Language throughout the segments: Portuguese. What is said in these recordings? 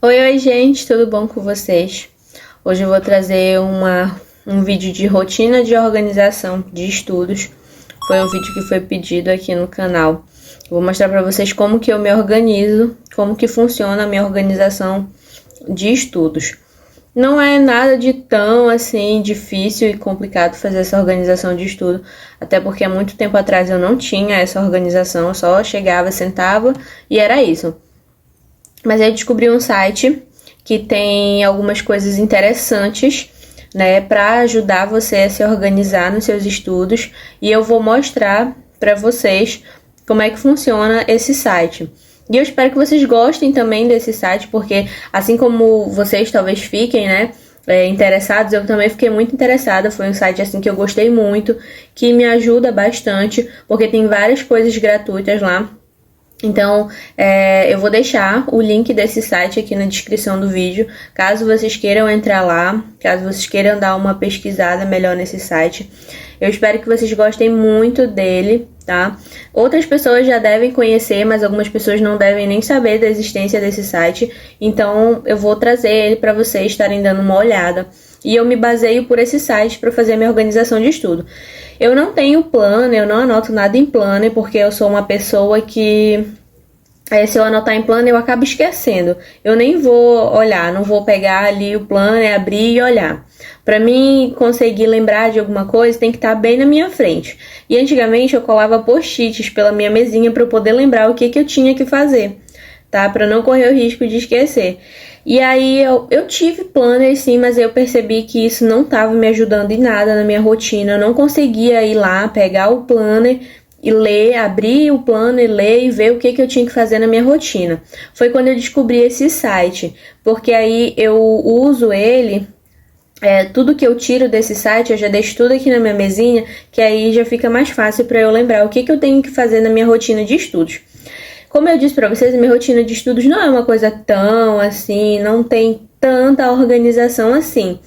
Oi, gente, tudo bom com vocês? Hoje eu vou trazer um vídeo de rotina de organização de estudos. Foi um vídeo que foi pedido aqui no canal. Eu vou mostrar para vocês como que eu me organizo, como que funciona a minha organização de estudos. Não é nada de tão assim difícil e complicado fazer essa organização de estudo, até porque há muito tempo atrás eu não tinha essa organização, eu só chegava, sentava e era isso. Mas aí eu descobri um site que tem algumas coisas interessantes, né, para ajudar você a se organizar nos seus estudos, e eu vou mostrar para vocês como é que funciona esse site. E eu espero que vocês gostem também desse site, porque assim como vocês talvez fiquem, né, interessados, eu também fiquei muito interessada. Foi um site assim que eu gostei muito, que me ajuda bastante, porque tem várias coisas gratuitas lá. Então, eu vou deixar o link desse site aqui na descrição do vídeo, caso vocês queiram entrar lá, caso vocês queiram dar uma pesquisada melhor nesse site. Eu espero que vocês gostem muito dele, tá? Outras pessoas já devem conhecer, mas algumas pessoas não devem nem saber da existência desse site. Então, eu vou trazer ele para vocês estarem dando uma olhada. E eu me baseio por esse site para fazer a minha organização de estudo. Eu não tenho planner, eu não anoto nada em planner, porque eu sou uma pessoa que, se eu anotar em planner, eu acabo esquecendo. Eu nem vou olhar, não vou pegar ali o planner, abrir e olhar. Para mim conseguir lembrar de alguma coisa, tem que estar bem na minha frente. E antigamente eu colava post-its pela minha mesinha para eu poder lembrar o que eu tinha que fazer, tá? Para não correr o risco de esquecer. E aí eu tive planner sim, mas eu percebi que isso não estava me ajudando em nada na minha rotina. Eu não conseguia ir lá, pegar o planner e ler, abrir o planner, ler e ver o que eu tinha que fazer na minha rotina. Foi quando eu descobri esse site, porque aí eu uso ele, tudo que eu tiro desse site, eu já deixo tudo aqui na minha mesinha, que aí já fica mais fácil para eu lembrar o que eu tenho que fazer na minha rotina de estudos. Como eu disse para vocês, a minha rotina de estudos não é uma coisa tão assim, não tem tanta organização assim.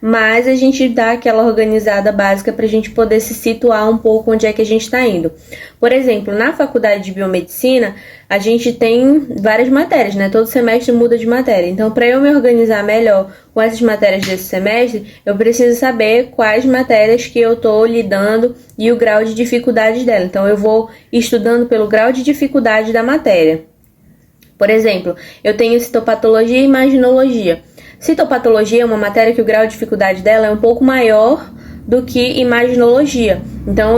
Mas a gente dá aquela organizada básica para a gente poder se situar um pouco onde é que a gente está indo. Por exemplo, na faculdade de biomedicina, a gente tem várias matérias, né? Todo semestre muda de matéria. Então, para eu me organizar melhor com essas matérias desse semestre, eu preciso saber quais matérias que eu estou lidando e o grau de dificuldade dela. Então, eu vou estudando pelo grau de dificuldade da matéria. Por exemplo, eu tenho citopatologia e imaginologia. Citopatologia é uma matéria que o grau de dificuldade dela é um pouco maior do que imaginologia. Então,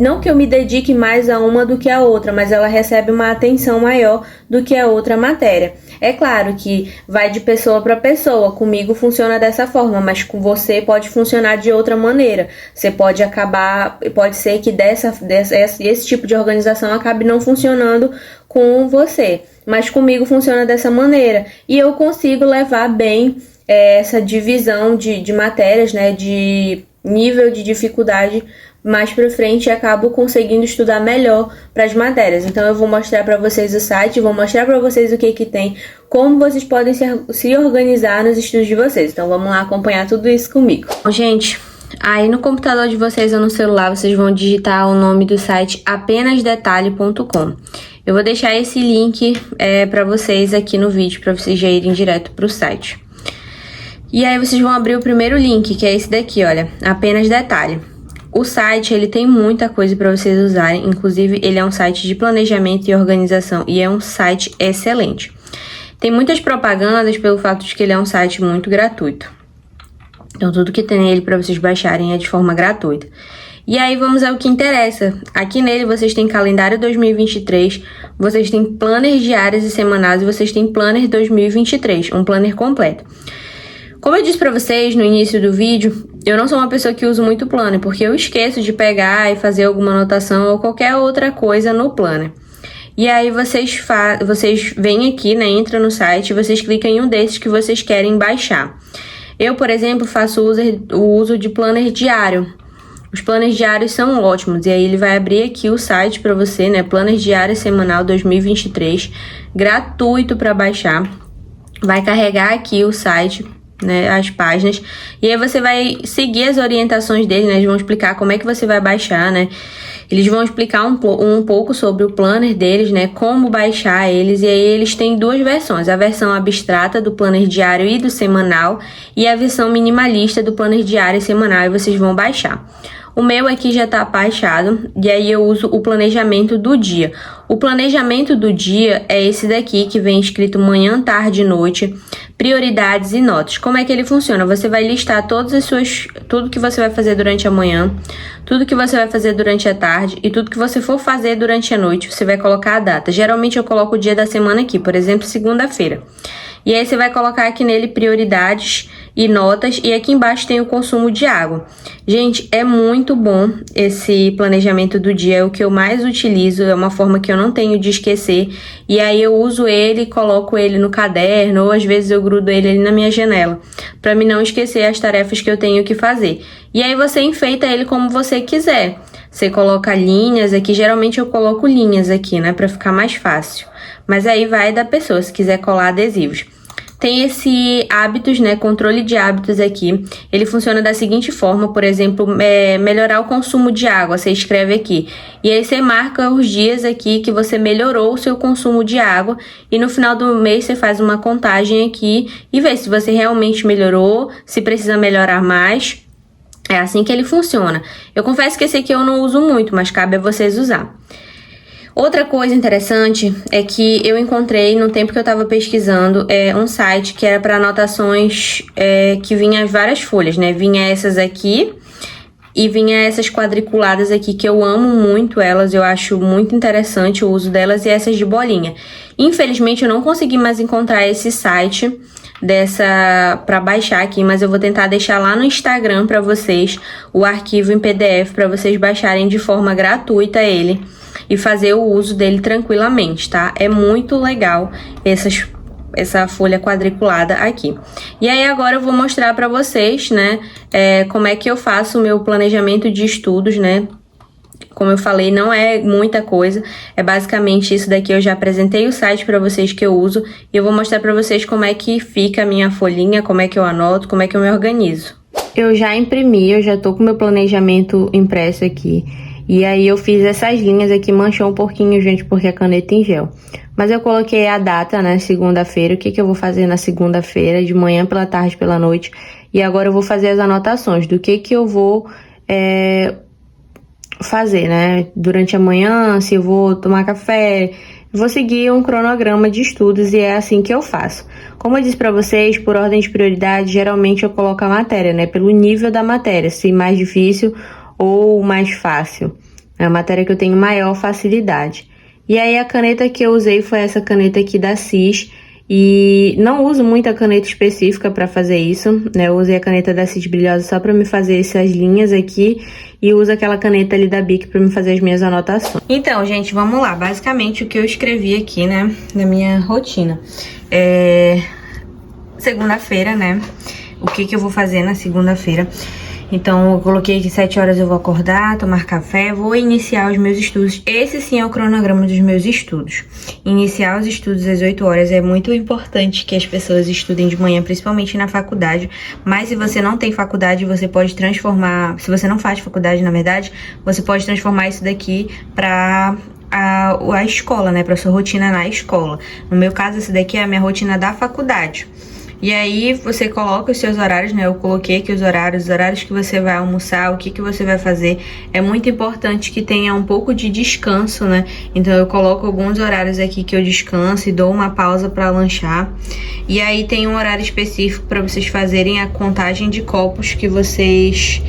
não que eu me dedique mais a uma do que a outra, mas ela recebe uma atenção maior do que a outra matéria. É claro que vai de pessoa para pessoa. Comigo funciona dessa forma, mas com você pode funcionar de outra maneira. Você pode ser que esse tipo de organização acabe não funcionando com você, mas comigo funciona dessa maneira. E eu consigo levar bem essa divisão de matérias, né, de nível de dificuldade mais pra frente, e acabo conseguindo estudar melhor para as matérias. Então eu vou mostrar para vocês o site, vou mostrar para vocês o que tem, como vocês podem se organizar nos estudos de vocês. Então vamos lá acompanhar tudo isso comigo. Bom, gente, aí no computador de vocês ou no celular, vocês vão digitar o nome do site apenasdetalhe.com. Eu vou deixar esse link para vocês aqui no vídeo, para vocês já irem direto para o site. E aí vocês vão abrir o primeiro link, que é esse daqui, olha, Apenas Detalhe. O site, ele tem muita coisa para vocês usarem, inclusive ele é um site de planejamento e organização e é um site excelente. Tem muitas propagandas pelo fato de que ele é um site muito gratuito. Então tudo que tem nele para vocês baixarem é de forma gratuita. E aí vamos ao que interessa. Aqui nele vocês têm calendário 2023, vocês têm planners diários e semanais e vocês têm planner 2023, um planner completo. Como eu disse pra vocês no início do vídeo, eu não sou uma pessoa que usa muito planner, porque eu esqueço de pegar e fazer alguma anotação ou qualquer outra coisa no planner. E aí vocês vêm aqui, né, entra no site e vocês clicam em um desses que vocês querem baixar. Eu, por exemplo, faço o uso de planner diário. Os planners diários são ótimos, e aí ele vai abrir aqui o site para você, né, Planner Diário Semanal 2023, gratuito para baixar. Vai carregar aqui o site, né, as páginas, e aí você vai seguir as orientações dele, né, eles vão explicar como é que você vai baixar, né, Eles vão explicar um pouco sobre o planner deles, né? Como baixar eles. E aí eles têm duas versões. A versão abstrata do planner diário e do semanal. E a versão minimalista do planner diário e semanal. E vocês vão baixar. O meu aqui já tá baixado, e aí eu uso o planejamento do dia. O planejamento do dia é esse daqui, que vem escrito manhã, tarde e noite, prioridades e notas. Como é que ele funciona? Você vai listar tudo que você vai fazer durante a manhã, tudo que você vai fazer durante a tarde e tudo que você for fazer durante a noite, você vai colocar a data. Geralmente eu coloco o dia da semana aqui, por exemplo, segunda-feira. E aí você vai colocar aqui nele prioridades e notas, e aqui embaixo tem o consumo de água. Gente, é muito bom esse planejamento do dia, é o que eu mais utilizo, é uma forma que eu não tenho de esquecer, e aí eu uso ele, coloco ele no caderno, ou às vezes eu grudo ele ali na minha janela, para mim não esquecer as tarefas que eu tenho que fazer. E aí você enfeita ele como você quiser. Você coloca linhas aqui, geralmente eu coloco linhas aqui, né, para ficar mais fácil. Mas aí vai da pessoa, se quiser colar adesivos. Tem esse hábitos, né, controle de hábitos aqui. Ele funciona da seguinte forma, por exemplo, melhorar o consumo de água, você escreve aqui. E aí você marca os dias aqui que você melhorou o seu consumo de água. E no final do mês você faz uma contagem aqui e vê se você realmente melhorou, se precisa melhorar mais. É assim que ele funciona. Eu confesso que esse aqui eu não uso muito, mas cabe a vocês usar. Outra coisa interessante é que eu encontrei no tempo que eu estava pesquisando um site que era para anotações que vinha várias folhas, né? Vinha essas aqui e vinha essas quadriculadas aqui que eu amo muito elas, eu acho muito interessante o uso delas, e essas de bolinha. Infelizmente eu não consegui mais encontrar esse site para baixar aqui, mas eu vou tentar deixar lá no Instagram para vocês o arquivo em PDF para vocês baixarem de forma gratuita ele e fazer o uso dele tranquilamente, tá? É muito legal essa folha quadriculada aqui. E aí agora eu vou mostrar para vocês, né, como é que eu faço o meu planejamento de estudos, né? Como eu falei, não é muita coisa, é basicamente isso daqui. Eu já apresentei o site para vocês que eu uso e eu vou mostrar para vocês como é que fica a minha folhinha, como é que eu anoto, como é que eu me organizo. Eu já imprimi, eu já tô com o meu planejamento impresso aqui. E aí eu fiz essas linhas aqui, manchou um pouquinho, gente, porque é caneta em gel. Mas eu coloquei a data, né, segunda-feira, o que eu vou fazer na segunda-feira, de manhã, pela tarde, pela noite. E agora eu vou fazer as anotações do que eu vou fazer, né, durante a manhã, se eu vou tomar café. Vou seguir um cronograma de estudos e é assim que eu faço. Como eu disse pra vocês, por ordem de prioridade, geralmente eu coloco a matéria, né, pelo nível da matéria, se mais difícil ou mais fácil. É a matéria que eu tenho maior facilidade. E aí a caneta que eu usei foi essa caneta aqui da CIS. E não uso muita caneta específica para fazer isso, né? Eu usei a caneta da CIS brilhosa só para me fazer essas linhas aqui. E uso aquela caneta ali da Bic para me fazer as minhas anotações. Então, gente, vamos lá. Basicamente o que eu escrevi aqui, né, na minha rotina. Segunda-feira, né? O que eu vou fazer na segunda-feira? Então, eu coloquei que 7 horas eu vou acordar, tomar café, vou iniciar os meus estudos. Esse sim é o cronograma dos meus estudos. Iniciar os estudos às 8 horas. É muito importante que as pessoas estudem de manhã, principalmente na faculdade. Mas se você não tem faculdade, você pode transformar... Se você não faz faculdade, na verdade, você pode transformar isso daqui para a escola, né? Para sua rotina na escola. No meu caso, esse daqui é a minha rotina da faculdade. E aí você coloca os seus horários, né? Eu coloquei aqui os horários que você vai almoçar, o que você vai fazer. É muito importante que tenha um pouco de descanso, né? Então eu coloco alguns horários aqui que eu descanso e dou uma pausa para lanchar. E aí tem um horário específico para vocês fazerem a contagem de copos que vocês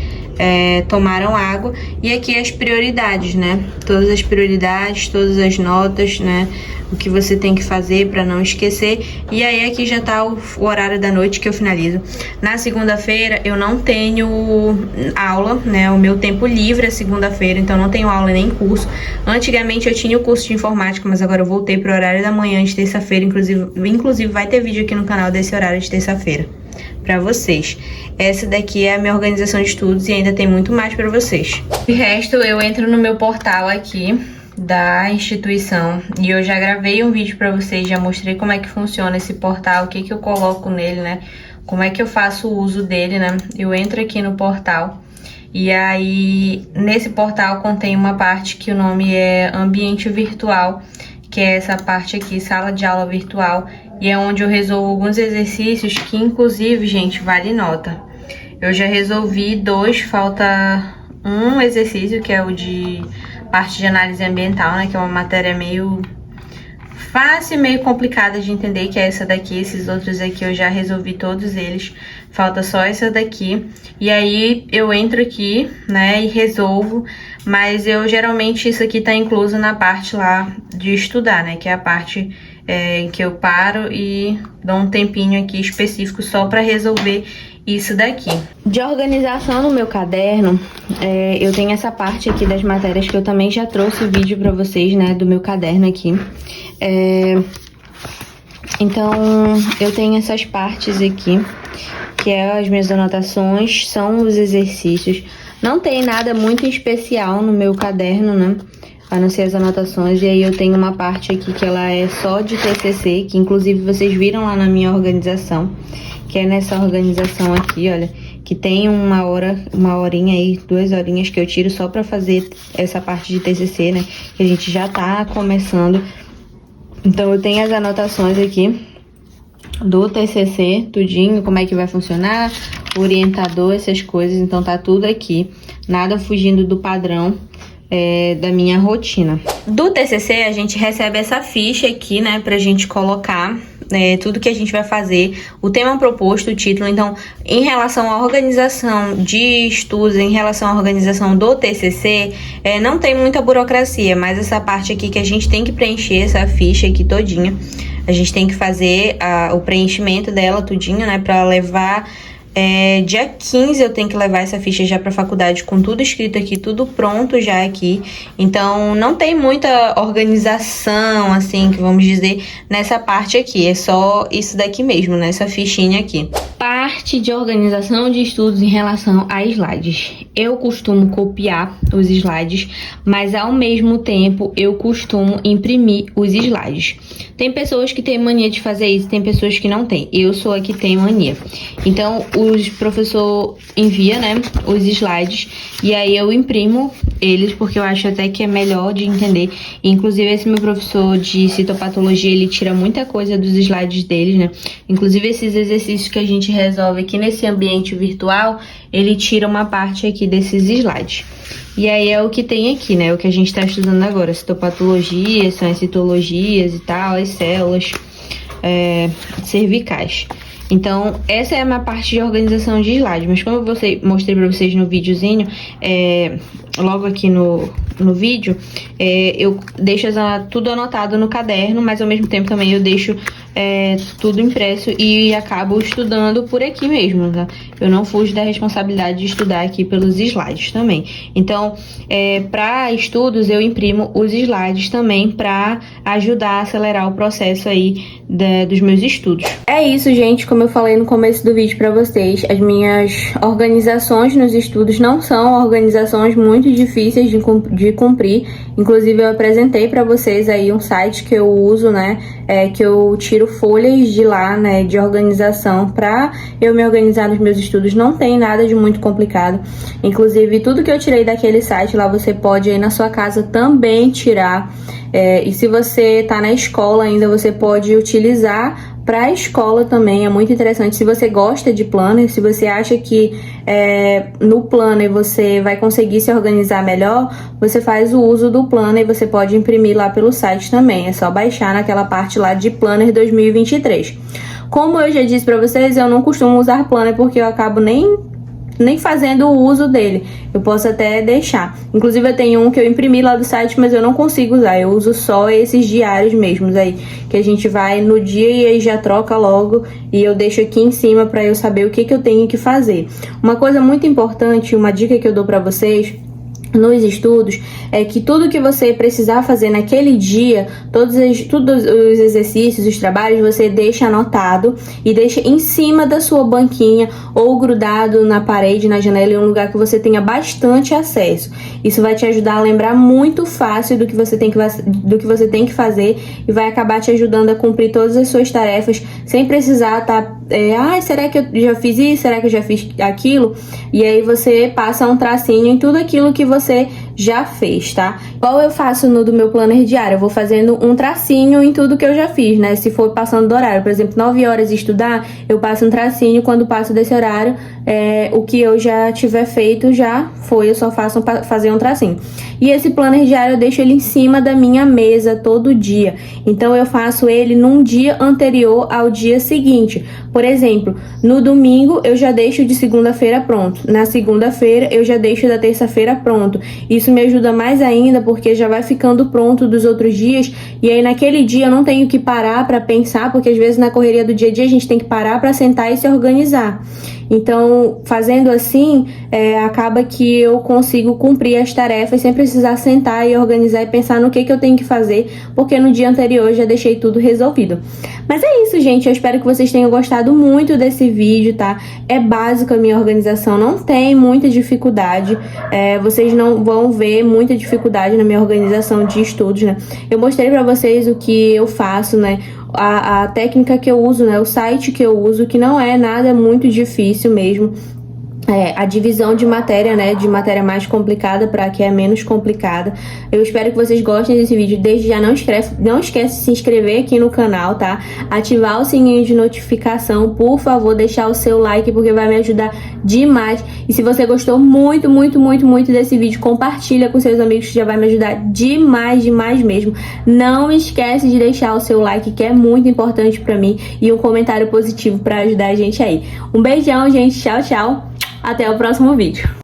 tomaram água. E aqui as prioridades, né? Todas as prioridades, todas as notas, né? O que você tem que fazer para não esquecer. E aí aqui já tá o horário da noite que eu finalizo. Na segunda-feira eu não tenho aula, né? O meu tempo livre é segunda-feira, então não tenho aula nem curso. Antigamente eu tinha o curso de informática, mas agora eu voltei pro horário da manhã de terça-feira. Inclusive vai ter vídeo aqui no canal desse horário de terça-feira para vocês. Essa daqui é a minha organização de estudos e ainda tem muito mais para vocês. De resto, eu entro no meu portal aqui da instituição e eu já gravei um vídeo para vocês, já mostrei como é que funciona esse portal, o que eu coloco nele, né? Como é que eu faço o uso dele, né? Eu entro aqui no portal E aí, nesse portal contém uma parte que o nome é Ambiente Virtual, que é essa parte aqui, Sala de Aula Virtual, e é onde eu resolvo alguns exercícios que, inclusive, gente, vale nota. Eu já resolvi 2, falta um exercício, que é o de parte de análise ambiental, né, que é uma matéria meio fácil e meio complicada de entender, que é essa daqui. Esses outros aqui eu já resolvi todos eles, falta só essa daqui. E aí eu entro aqui, né, e resolvo, mas eu geralmente isso aqui tá incluso na parte lá de estudar, né, que é a parte em que eu paro e dou um tempinho aqui específico só para resolver isso daqui. De organização no meu caderno, eu tenho essa parte aqui das matérias que eu também já trouxe o vídeo para vocês, né, do meu caderno aqui. Então, eu tenho essas partes aqui, que é as minhas anotações, são os exercícios. Não tem nada muito especial no meu caderno, né, a não ser as anotações. E aí eu tenho uma parte aqui que ela é só de TCC, que inclusive vocês viram lá na minha organização, que é nessa organização aqui, olha, que tem uma horinha aí, 2 horinhas que eu tiro só pra fazer essa parte de TCC, né, que a gente já tá começando. Então eu tenho as anotações aqui do TCC, tudinho, como é que vai funcionar, orientador, essas coisas. Então tá tudo aqui, nada fugindo do padrão da minha rotina. Do TCC a gente recebe essa ficha aqui, né, pra gente colocar tudo que a gente vai fazer, o tema proposto, o título. Então, em relação à organização de estudos, em relação à organização do TCC, não tem muita burocracia, mas essa parte aqui que a gente tem que preencher, essa ficha aqui todinha, a gente tem que fazer o preenchimento dela tudinho, né, pra levar... dia 15 eu tenho que levar essa ficha já pra faculdade com tudo escrito aqui, tudo pronto já aqui. Então não tem muita organização, assim, que vamos dizer, nessa parte aqui. É só isso daqui mesmo, nessa fichinha aqui. Parte de organização de estudos em relação a slides. Eu costumo copiar os slides, mas ao mesmo tempo eu costumo imprimir os slides. Tem pessoas que têm mania de fazer isso, tem pessoas que não têm. Eu sou a que tem mania. Então, o professor envia, né, os slides, e aí eu imprimo eles, porque eu acho até que é melhor de entender. Inclusive, esse meu professor de citopatologia, ele tira muita coisa dos slides dele, né? Inclusive, esses exercícios que a gente resolve aqui nesse ambiente virtual, ele tira uma parte aqui desses slides. E aí é o que tem aqui, né? O que a gente tá estudando agora, citopatologia, são as citologias e tal, as células cervicais. Então, essa é a minha parte de organização de slides. Mas como eu mostrei pra vocês no videozinho, logo aqui no vídeo, eu deixo tudo anotado no caderno, mas ao mesmo tempo também eu deixo tudo impresso e acabo estudando por aqui mesmo, tá? Eu não fujo da responsabilidade de estudar aqui pelos slides também. Então, para estudos, eu imprimo os slides também para ajudar a acelerar o processo aí dos meus estudos. É isso, gente. Como eu falei no começo do vídeo para vocês, as minhas organizações nos estudos não são organizações muito difíceis de cumprir. Inclusive, eu apresentei para vocês aí um site que eu uso, né, que eu tiro folhas de lá, né, de organização para eu me organizar nos meus estudos. Não tem nada de muito complicado. Inclusive, tudo que eu tirei daquele site lá, você pode aí na sua casa também tirar. E se você tá na escola ainda, você pode utilizar para a escola também. É muito interessante. Se você gosta de planner, se você acha que no planner você vai conseguir se organizar melhor, você faz o uso do planner e você pode imprimir lá pelo site também. É só baixar naquela parte lá de Planner 2023. Como eu já disse para vocês, eu não costumo usar planner porque eu acabo nem fazendo o uso dele. Eu posso até deixar. Inclusive eu tenho um que eu imprimi lá do site, mas eu não consigo usar. Eu uso só esses diários mesmos aí, que a gente vai no dia e aí já troca logo, e eu deixo aqui em cima para eu saber o que eu tenho que fazer. Uma coisa muito importante, uma dica que eu dou para vocês nos estudos, é que tudo que você precisar fazer naquele dia, todos os exercícios, os trabalhos, você deixa anotado e deixa em cima da sua banquinha ou grudado na parede, na janela, em um lugar que você tenha bastante acesso. Isso vai te ajudar a lembrar muito fácil do que você tem que fazer e vai acabar te ajudando a cumprir todas as suas tarefas sem precisar estar será que eu já fiz isso? Será que eu já fiz aquilo? E aí você passa um tracinho em tudo aquilo que você já fez, tá? Igual eu faço no do meu planner diário, eu vou fazendo um tracinho em tudo que eu já fiz, né? Se for passando do horário, por exemplo, 9 horas estudar, eu passo um tracinho, quando passo desse horário, o que eu já tiver feito já foi, eu só faço fazer um tracinho. E esse planner diário eu deixo ele em cima da minha mesa todo dia. Então eu faço ele num dia anterior ao dia seguinte. Por exemplo, no domingo eu já deixo de segunda-feira pronto. Na segunda-feira eu já deixo da terça-feira pronto. Isso me ajuda mais ainda porque já vai ficando pronto dos outros dias. E aí naquele dia eu não tenho que parar para pensar, porque às vezes na correria do dia a dia a gente tem que parar para sentar e se organizar. Então, fazendo assim, acaba que eu consigo cumprir as tarefas sem precisar sentar e organizar e pensar no que eu tenho que fazer, porque no dia anterior eu já deixei tudo resolvido. Mas é isso, gente. Eu espero que vocês tenham gostado muito desse vídeo, tá? É básico a minha organização, não tem muita dificuldade. Vocês não vão ver muita dificuldade na minha organização de estudos, né? Eu mostrei pra vocês o que eu faço, né? A técnica que eu uso, né? O site que eu uso, que não é nada muito difícil mesmo. A divisão de matéria, né? De matéria mais complicada para que é menos complicada. Eu espero que vocês gostem desse vídeo. Desde já não esquece de se inscrever aqui no canal, tá? Ativar o sininho de notificação, por favor, deixar o seu like, porque vai me ajudar demais. E se você gostou muito, muito, muito, muito desse vídeo, compartilha com seus amigos, que já vai me ajudar demais, demais mesmo. Não esquece de deixar o seu like, que é muito importante para mim, e um comentário positivo para ajudar a gente aí. Um beijão, gente. Tchau, tchau. Até o próximo vídeo.